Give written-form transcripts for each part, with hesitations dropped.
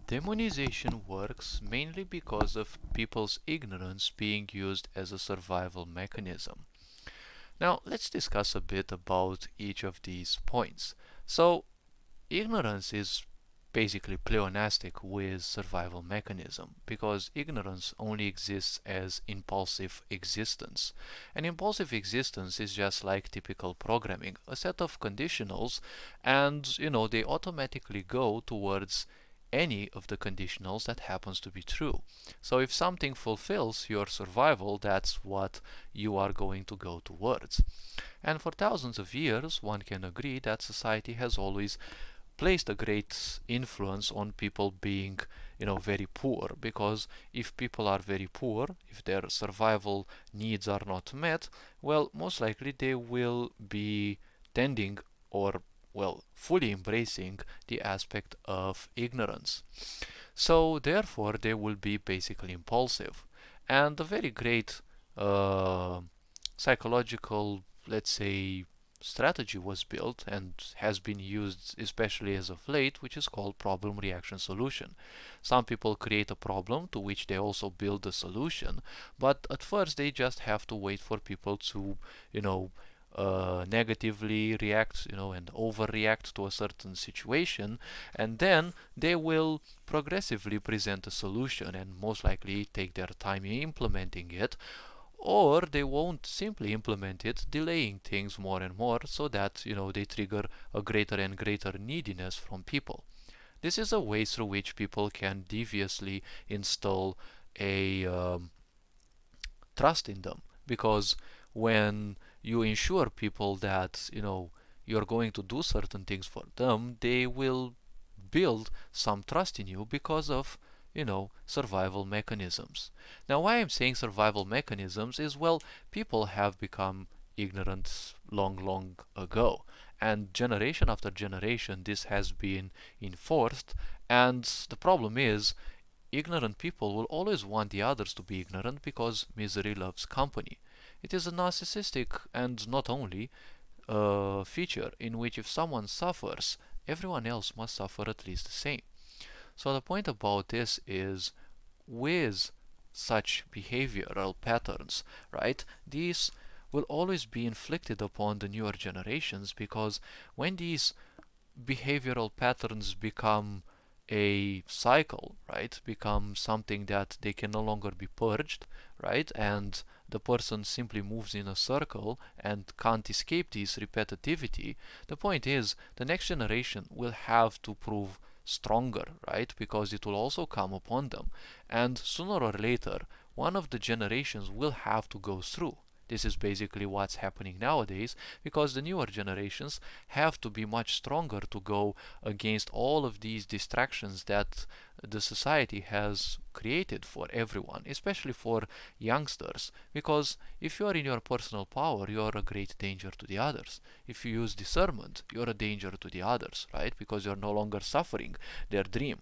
Demonization works mainly because of people's ignorance being used as a survival mechanism. Now, let's discuss a bit about each of these points. So, ignorance is basically pleonastic with survival mechanism because ignorance only exists as impulsive existence. And impulsive existence is just like typical programming, a set of conditionals, and they automatically go towards any of the conditionals that happens to be true. So if something fulfills your survival, that's what you are going to go towards. And for thousands of years, one can agree that society has always placed a great influence on people being very poor, because if people are very poor, if their survival needs are not met, well, most likely they will be tending, or well, fully embracing the aspect of ignorance. So therefore they will be basically impulsive. And a very great uh, psychological, let's say, strategy was built and has been used especially as of late, which is called problem reaction solution. Some people create a problem to which they also build a solution, but at first they just have to wait for people to, negatively react, and overreact to a certain situation, and then they will progressively present a solution and most likely take their time in implementing it, or they won't simply implement it, delaying things more and more so that they trigger a greater and greater neediness from people. This is a way through which people can deviously install a trust in them, because when you ensure people that you're going to do certain things for them, they will build some trust in you because of survival mechanisms. Now, why I'm saying survival mechanisms is, well, people have become ignorant long ago, and generation after generation this has been enforced. And the problem is, ignorant people will always want the others to be ignorant because misery loves company. It is a narcissistic and not only feature in which if someone suffers, everyone else must suffer at least the same. So the point about this is, with such behavioral patterns, right, these will always be inflicted upon the newer generations, because when these behavioral patterns become a cycle, right, become something that they can no longer be purged, right, and the person simply moves in a circle and can't escape this repetitivity, the point is the next generation will have to prove stronger, right, because it will also come upon them, and sooner or later one of the generations will have to go through. This is basically what's happening nowadays, because the newer generations have to be much stronger to go against all of these distractions that the society has created for everyone, especially for youngsters. Because if you are in your personal power, you are a great danger to the others. If you use discernment, you're a danger to the others, right? Because you're no longer suffering their dream,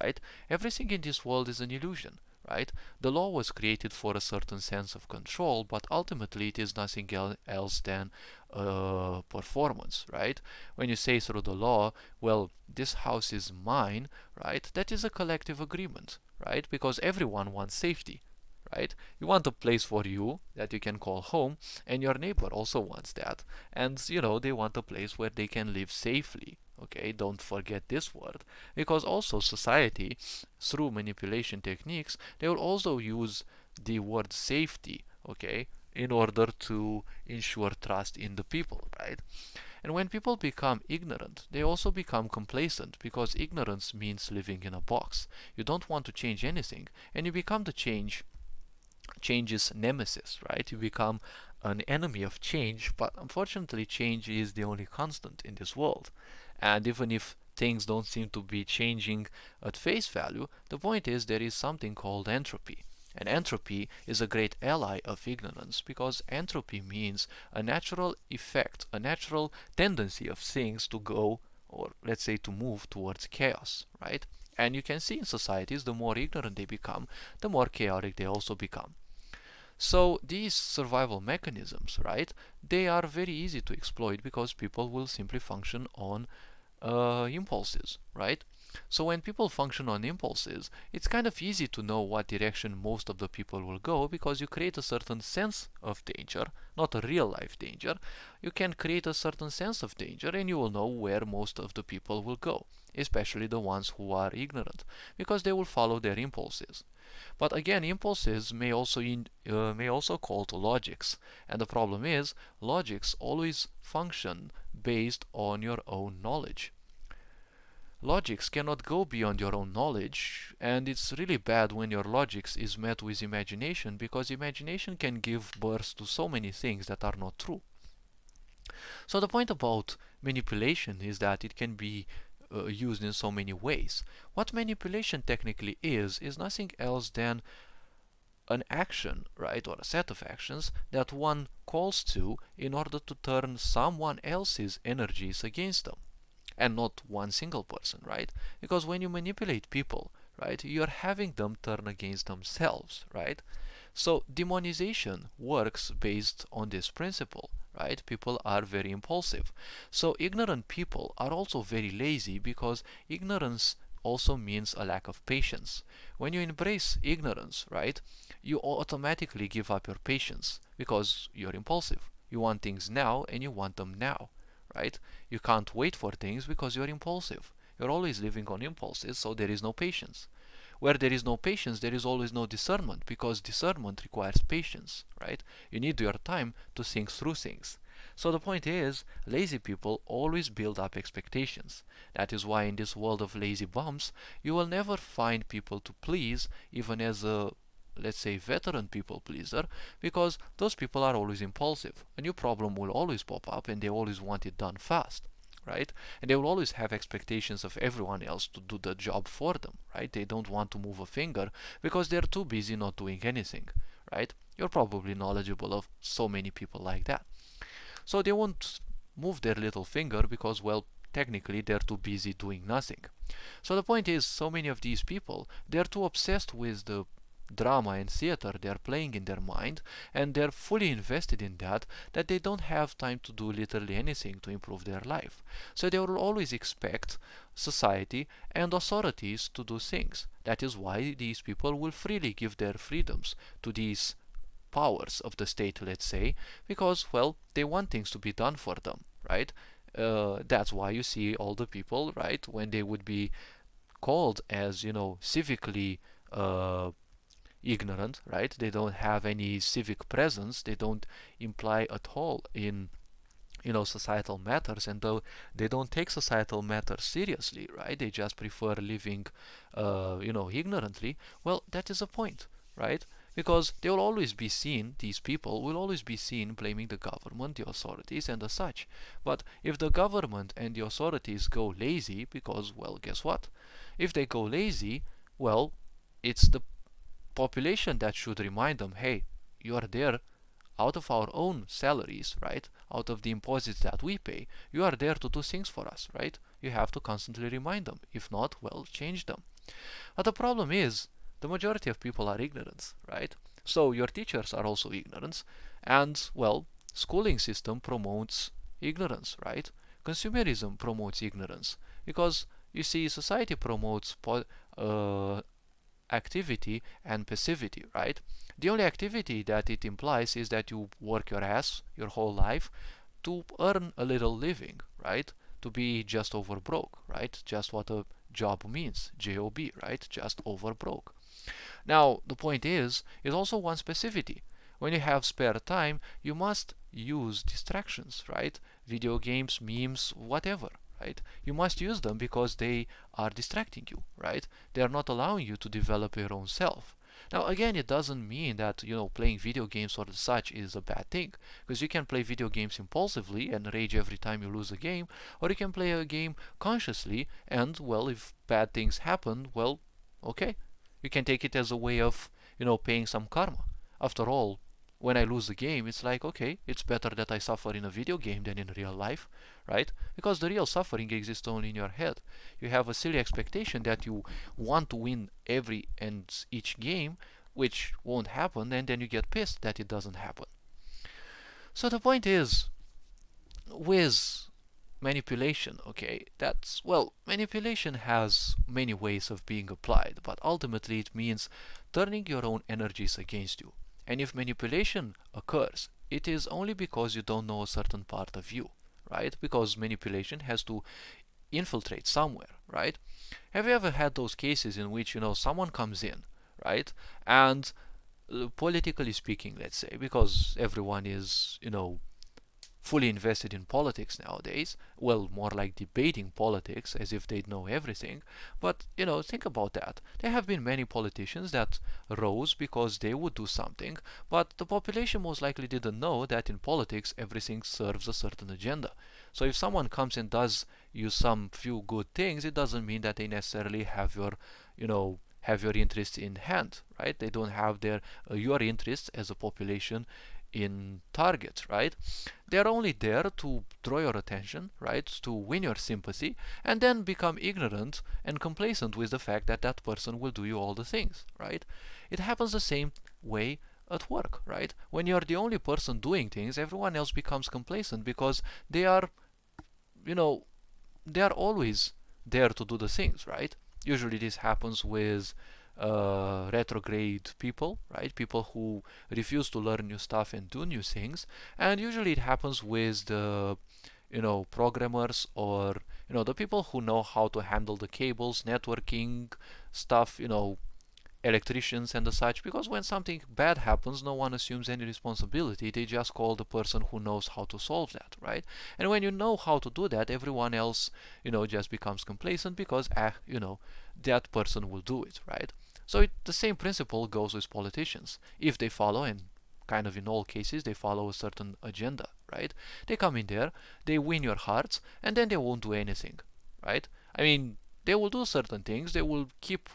right? Everything in this world is an illusion, right? The law was created for a certain sense of control, but ultimately it is nothing else than performance, right? When you say through the law, well, this house is mine, right? That is a collective agreement, right? Because everyone wants safety, right? You want a place for you that you can call home, and your neighbor also wants that. And they want a place where they can live safely. Okay, don't forget this word, because also society, through manipulation techniques, they will also use the word safety, okay, in order to ensure trust in the people, right? And when people become ignorant, they also become complacent, because ignorance means living in a box. You don't want to change anything, and you become the change's nemesis, right? You become an enemy of change, but unfortunately change is the only constant in this world. And even if things don't seem to be changing at face value, the point is there is something called entropy. And entropy is a great ally of ignorance, because entropy means a natural effect, a natural tendency of things to go, or let's say to move towards chaos, right? And you can see in societies, the more ignorant they become, the more chaotic they also become. So these survival mechanisms, right, they are very easy to exploit, because people will simply function on impulses, right? So when people function on impulses, it's kind of easy to know what direction most of the people will go because you create a certain sense of danger, not a real life danger. You can create a certain sense of danger and you will know where most of the people will go, especially the ones who are ignorant, because they will follow their impulses. But again, impulses may also call to logics, and the problem is logics always function based on your own knowledge. Logics cannot go beyond your own knowledge, and it's really bad when your logics is met with imagination because imagination can give birth to so many things that are not true. So the point about manipulation is that it can be used in so many ways. What manipulation technically is nothing else than an action, right, or a set of actions that one calls to in order to turn someone else's energies against them and not one single person, right? Because when you manipulate people, right, you're having them turn against themselves, right? So demonization works based on this principle, right? People are very impulsive. So ignorant people are also very lazy because ignorance also means a lack of patience. When you embrace ignorance, right, you automatically give up your patience because you're impulsive. You want things now and you want them now, right? You can't wait for things because you're impulsive. You're always living on impulses, so there is no patience. Where there is no patience, there is always no discernment because discernment requires patience, right? You need your time to think through things. So the point is, lazy people always build up expectations. That is why in this world of lazy bums, you will never find people to please, even as a, let's say, veteran people pleaser, because those people are always impulsive. A new problem will always pop up and they always want it done fast, right? And they will always have expectations of everyone else to do the job for them, right? They don't want to move a finger because they're too busy not doing anything, right? You're probably knowledgeable of so many people like that. So they won't move their little finger because, well, technically they're too busy doing nothing. So the point is, so many of these people, they're too obsessed with the drama and theater they're playing in their mind, and they're fully invested in that, that they don't have time to do literally anything to improve their life. So they will always expect society and authorities to do things. That is why these people will freely give their freedoms to these powers of the state, let's say, because, well, they want things to be done for them, right? That's why you see all the people, right, when they would be called as, civically ignorant, right? They don't have any civic presence. They don't imply at all in societal matters, and though they don't take societal matters seriously, right? They just prefer living ignorantly. Well, that is a point, right? Because they will always be seen, these people will always be seen blaming the government, the authorities, and the such. But if the government and the authorities go lazy, because, well, guess what? If they go lazy, well, it's the population that should remind them, hey, you are there out of our own salaries, right? Out of the impositions that we pay, you are there to do things for us, right? You have to constantly remind them. If not, well, change them. But the problem is, the majority of people are ignorant, right? So your teachers are also ignorant, and, well, schooling system promotes ignorance, right? Consumerism promotes ignorance, because, you see, society promotes activity and passivity, right? The only activity that it implies is that you work your ass your whole life to earn a little living, right? To be just over broke, right? Just what a job means, J-O-B, right? Just over broke. Now, the point is also one specificity. When you have spare time, you must use distractions, right? Video games, memes, whatever, right? You must use them because they are distracting you, right? They are not allowing you to develop your own self. Now, again, it doesn't mean that, playing video games or such is a bad thing, because you can play video games impulsively and rage every time you lose a game, or you can play a game consciously and, well, if bad things happen, well, okay. You can take it as a way of, paying some karma. After all, when I lose the game, it's like, okay, it's better that I suffer in a video game than in real life, right? Because the real suffering exists only in your head. You have a silly expectation that you want to win every and each game, which won't happen, and then you get pissed that it doesn't happen. So the point is, with manipulation, okay, that's, well, manipulation has many ways of being applied, but ultimately it means turning your own energies against you. And if manipulation occurs, it is only because you don't know a certain part of you, right? Because manipulation has to infiltrate somewhere, right? Have you ever had those cases in which, someone comes in, right? And politically speaking, let's say, because everyone is, fully invested in politics nowadays. Well, more like debating politics as if they'd know everything. But, think about that. There have been many politicians that rose because they would do something, but the population most likely didn't know that in politics everything serves a certain agenda. So if someone comes and does you some few good things, it doesn't mean that they necessarily have your interests in hand, right? They don't have your interests as a population in target, right? They're only there to draw your attention, right? To win your sympathy, and then become ignorant and complacent with the fact that that person will do you all the things, right? It happens the same way at work, right? When you're the only person doing things, everyone else becomes complacent because they are, you know, they are always there to do the things, right? Usually this happens with retrograde people, right? People who refuse to learn new stuff and do new things. And usually it happens with the, programmers or, the people who know how to handle the cables, networking stuff, electricians and the such, because when something bad happens, no one assumes any responsibility. They just call the person who knows how to solve that, right? And when you know how to do that, everyone else, just becomes complacent because, that person will do it, right? So the same principle goes with politicians. If they follow, and kind of in all cases, they follow a certain agenda, right? They come in there, they win your hearts, and then they won't do anything, right? I mean, they will do certain things, they will keep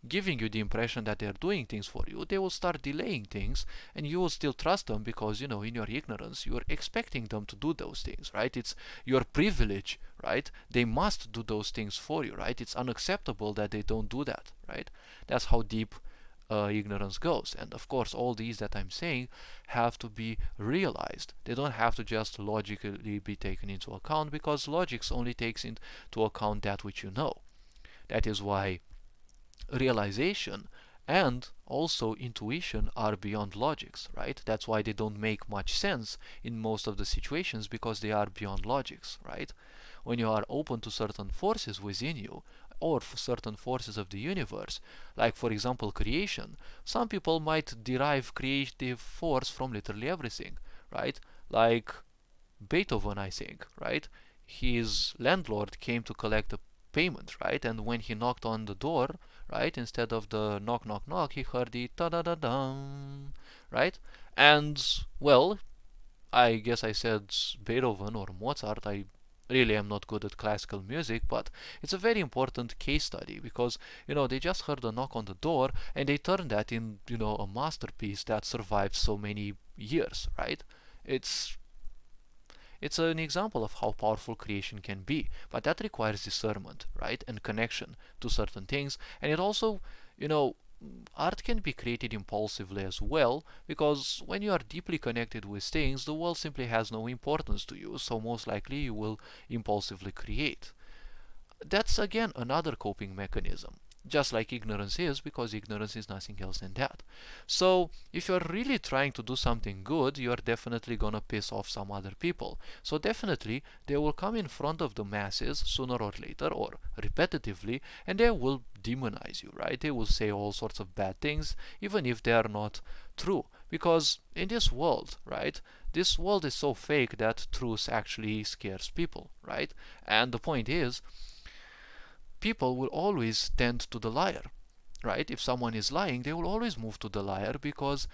giving you the impression that they're doing things for you. They will start delaying things, and you will still trust them because, in your ignorance, you're expecting them to do those things, right? It's your privilege, right? They must do those things for you, right? It's unacceptable that they don't do that, right? That's how deep ignorance goes. And of course, all these that I'm saying have to be realized. They don't have to just logically be taken into account, because logic only takes into account that which you know. That is why realization and also intuition are beyond logics, right? That's why they don't make much sense in most of the situations, because they are beyond logics, right? When you are open to certain forces within you, or certain forces of the universe, like for example creation, some people might derive creative force from literally everything, right? Like Beethoven, I think, right? His landlord came to collect a payment, right? And when he knocked on the door, right, instead of the knock, knock, knock, he heard the ta da da dum, right? And, well, I guess I said Beethoven or Mozart. I really am not good at classical music, but it's a very important case study because, they just heard a knock on the door and they turned that in, a masterpiece that survived so many years, right? It's it's an example of how powerful creation can be, but that requires discernment, right, and connection to certain things. And it also, you know, art can be created impulsively as well, because when you are deeply connected with things, the world simply has no importance to you, so most likely you will impulsively create. That's again another coping mechanism, just like ignorance is, because ignorance is nothing else than that. So if you're really trying to do something good, you're definitely gonna piss off some other people. So definitely they will come in front of the masses sooner or later, or repetitively, and they will demonize you, right? They will say all sorts of bad things, even if they are not true. Because in this world, right, this world is so fake that truth actually scares people, right? And the point is, people will always tend to the liar, right? If someone is lying, they will always move to the liar because,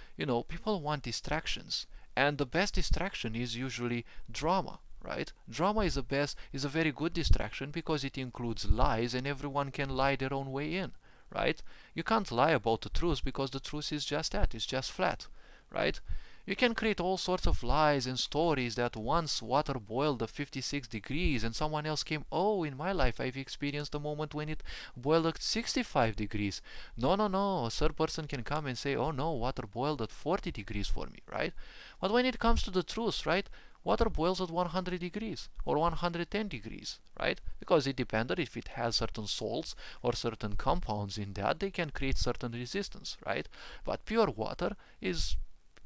people want distractions. And the best distraction is usually drama, right? Drama is a very good distraction because it includes lies and everyone can lie their own way in, right? You can't lie about the truth because the truth is just that, it's just flat, right? You can create all sorts of lies and stories that once water boiled at 56 degrees and someone else came, oh, in my life I've experienced a moment when it boiled at 65 degrees. No, no, no, a third person can come and say, oh no, water boiled at 40 degrees for me, right? But when it comes to the truth, right, water boils at 100 degrees or 110 degrees, right? Because it depends if it has certain salts or certain compounds in that, they can create certain resistance, right? But pure water is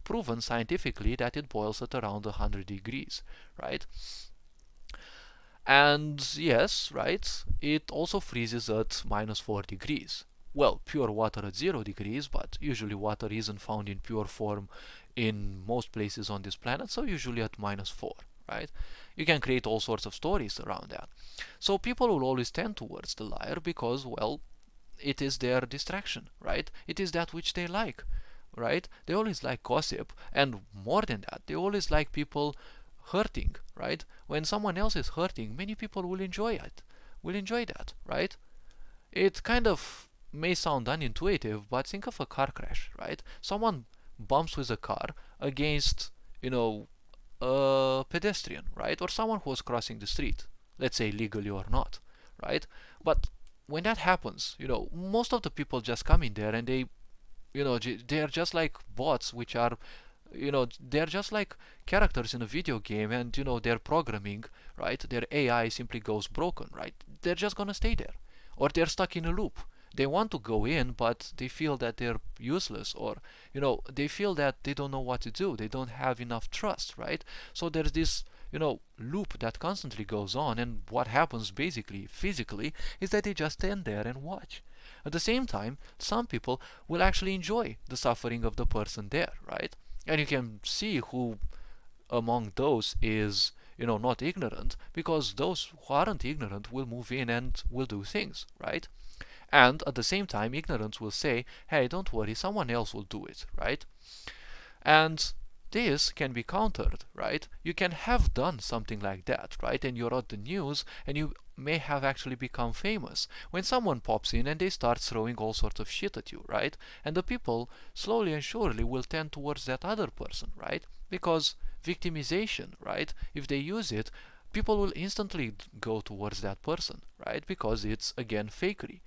proven scientifically that it boils at around 100 degrees, right? And yes, right, it also freezes at -4 degrees. Well, pure water at 0 degrees, but usually water isn't found in pure form in most places on this planet, so usually at -4, right? You can create all sorts of stories around that. So people will always tend towards the liar because, well, it is their distraction, right? It is that which they like, right? They always like gossip, and more than that, they always like people hurting, right? When someone else is hurting, many people will enjoy it, will enjoy that, right? It kind of may sound unintuitive, but think of a car crash, right? Someone bumps with a car against, you know, a pedestrian, right? Or someone who was crossing the street, let's say legally or not, right? But when that happens, most of the people just come in there and they are just like bots, which are, they're just like characters in a video game, and their programming, right? Their AI simply goes broken, right? They're just gonna stay there, or they're stuck in a loop. They want to go in, but they feel that they're useless, or they feel that they don't know what to do. They don't have enough trust, right? So there's this loop that constantly goes on, and what happens basically physically is that they just stand there and watch. At the same time, some people will actually enjoy the suffering of the person there, right? And you can see who among those is not ignorant, because those who aren't ignorant will move in and will do things, right? And at the same time, ignorance will say, hey, don't worry, someone else will do it, right? And this can be countered, right? You can have done something like that, right? And you're on the news, and you may have actually become famous when someone pops in and they start throwing all sorts of shit at you, right? And the people slowly and surely will tend towards that other person, right? Because victimization, right? If they use it, people will instantly go towards that person, right? Because it's, again, fakery.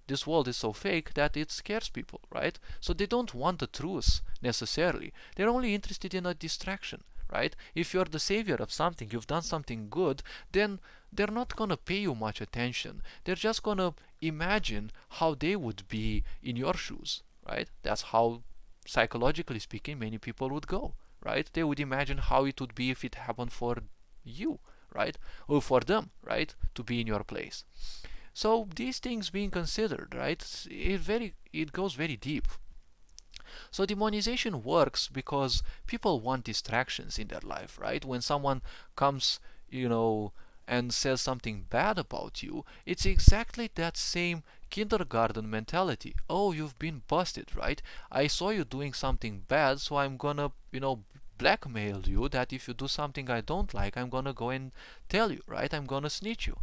This world is so fake that it scares people, right? So they don't want the truth necessarily. They're only interested in a distraction, right? If you're the savior of something, you've done something good, then they're not gonna pay you much attention. They're just gonna imagine how they would be in your shoes, right? That's how, psychologically speaking, many people would go, right? They would imagine how it would be if it happened for you, right? Or for them, right? To be in your place. So these things being considered, right, it goes very deep. So demonization works because people want distractions in their life, right? When someone comes, and says something bad about you, it's exactly that same kindergarten mentality. Oh, you've been busted, right? I saw you doing something bad, so I'm gonna, blackmail you that if you do something I don't like, I'm gonna go and tell you, right? I'm gonna snitch you.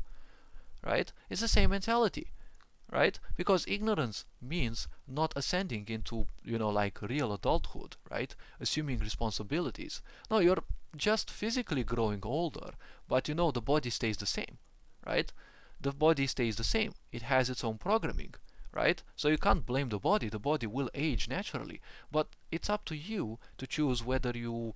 Right? It's the same mentality, right? Because ignorance means not ascending into, like real adulthood, right? Assuming responsibilities. No, you're just physically growing older, but the body stays the same, right? The body stays the same. It has its own programming, right? So you can't blame the body. The body will age naturally, but it's up to you to choose whether you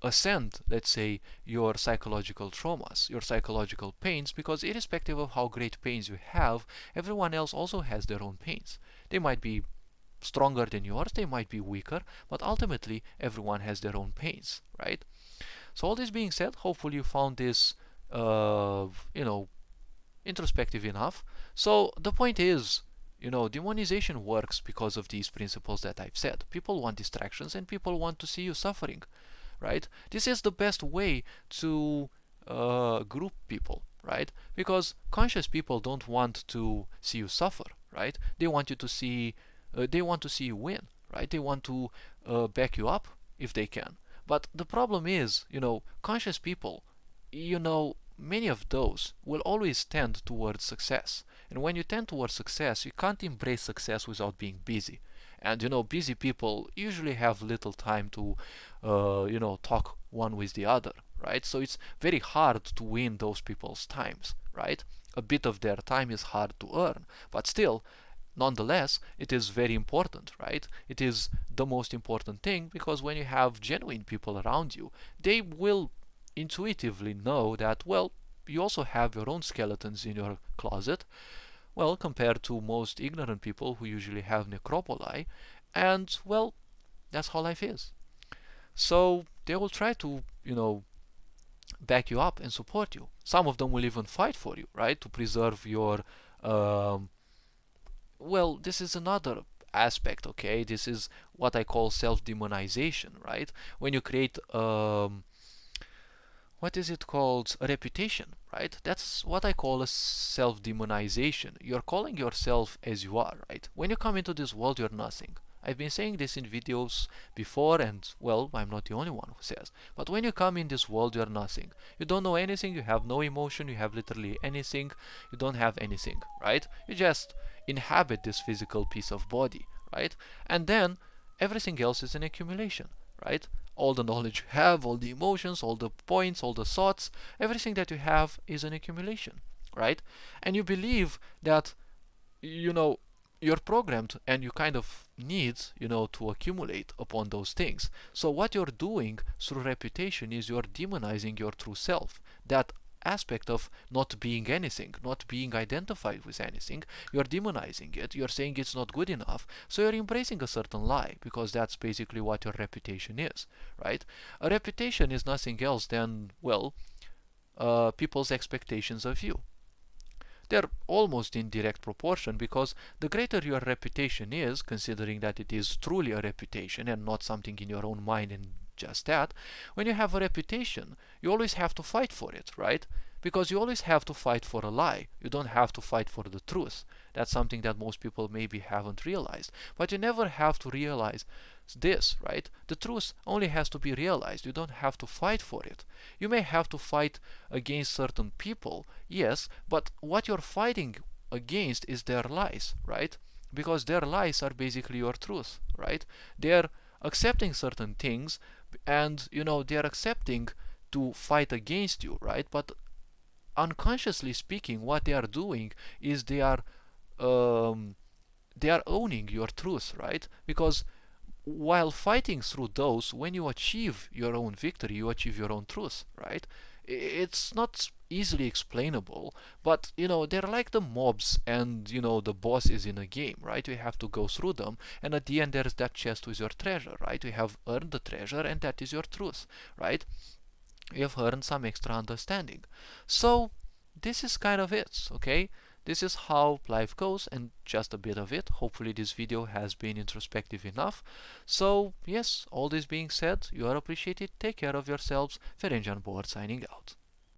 ascend, let's say, your psychological traumas, your psychological pains, because irrespective of how great pains you have, everyone else also has their own pains. They might be stronger than yours, they might be weaker, but ultimately everyone has their own pains, right? So all this being said, hopefully you found this, introspective enough. So the point is, demonization works because of these principles that I've said. People want distractions and people want to see you suffering, right? This is the best way to group people, right? Because conscious people don't want to see you suffer, right? They want to see you win, right? They want to back you up if they can. But the problem is, conscious people, many of those will always tend towards success. And when you tend towards success, you can't embrace success without being busy. And busy people usually have little time to talk one with the other, right? So it's very hard to win those people's times, right? A bit of their time is hard to earn, but still, nonetheless, it is very important, right? It is the most important thing, because when you have genuine people around you, they will intuitively know that, well, you also have your own skeletons in your closet, well, compared to most ignorant people who usually have necropoli, and, well, that's how life is. So they will try to, back you up and support you. Some of them will even fight for you, right, to preserve your. Um, well, this is another aspect, okay? This is what I call self-demonization, right? When you create what is it called? A reputation, right? That's what I call a self-demonization. You're calling yourself as you are, right? When you come into this world, you're nothing. I've been saying this in videos before, and, well, I'm not the only one who says. But when you come in this world, you're nothing. You don't know anything, you have no emotion, you have literally anything, you don't have anything, right? You just inhabit this physical piece of body, right? And then everything else is an accumulation, right? All the knowledge you have, all the emotions, all the points, all the thoughts, everything that you have is an accumulation, right? And you believe that, you're programmed and you kind of need, to accumulate upon those things. So what you're doing through reputation is you're demonizing your true self. That aspect of not being anything, not being identified with anything, you're demonizing it, you're saying it's not good enough, so you're embracing a certain lie, because that's basically what your reputation is, right? A reputation is nothing else than, well, people's expectations of you. They're almost in direct proportion, because the greater your reputation is, considering that it is truly a reputation and not something in your own mind and just that, when you have a reputation, you always have to fight for it, right? Because you always have to fight for a lie. You don't have to fight for the truth. That's something that most people maybe haven't realized. But you never have to realize this, right? The truth only has to be realized. You don't have to fight for it. You may have to fight against certain people, yes, but what you're fighting against is their lies, right? Because their lies are basically your truth, right? They're accepting certain things, and they're accepting to fight against you, right? But unconsciously speaking, what they are doing is they are owning your truth, right? Because while fighting through those, when you achieve your own victory, you achieve your own truth, right? It's not easily explainable, but they're like the mobs, and the boss is in a game, right? You have to go through them, and at the end there's that chest with your treasure, right? You have earned the treasure, and that is your truth, right? You have earned some extra understanding. So this is kind of it, okay? This is how life goes, and just a bit of it. Hopefully this video has been introspective enough. So yes, all this being said, you are appreciated. Take care of yourselves. Ferenc on board signing out.